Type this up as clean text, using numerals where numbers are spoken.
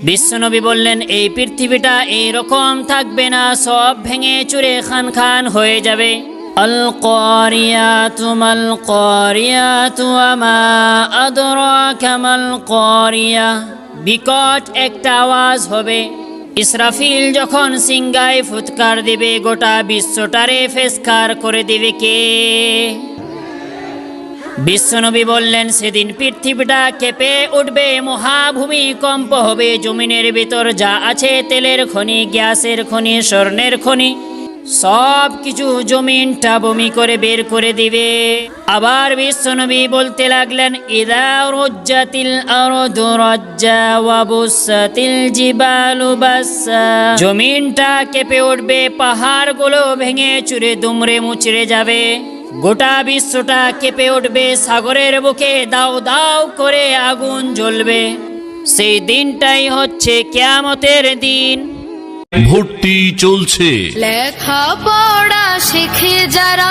বিশ্বনবী বললেন, এই পৃথিবীটা এইরকম থাকবে না, সব ভেঙে চুরে খান খান হয়ে যাবে। আল কারিয়াতু মাল কারিয়াতু ওয়া মা আদরাকা মাল কারিয়া। বিকট একটা আওয়াজ হবে। ইসরাফিল যখন সিংগায় ফুৎকার দিবে, গোটা বিশ্বটারে ফেসকার করে দিবে কে? বিশ্বনবী বললেন, সেদিন পৃথিবীটা কেঁপে উঠবে, মহাভূমিকম্প হবে, জমিনের ভিতর যা আছে তেলের খনি, গ্যাসের খনি, স্বর্ণের খনি, সব কিছু জমিনটা বমি করে বের করে দিবে। আবার বিশ্বনবী বলতে লাগলেন, ইযা রুজ্জাতিল আরদু রাজ্জা ওয়া বুসাতিল জিবালু বাসসা। জমিনটা কেঁপে উঠবে, পাহাড়গুলো ভেঙে চুরে দুমড়ে মুচড়ে যাবে, গোটা বিশ্বটা কেঁপে উঠবে, সাগরের বুকে দাউ দাউ করে আগুন জ্বলবে। সেই দিনটাই হচ্ছে কিয়ামতের দিন। ভর্তি চলছে। লেখাপড়া শিখে যারা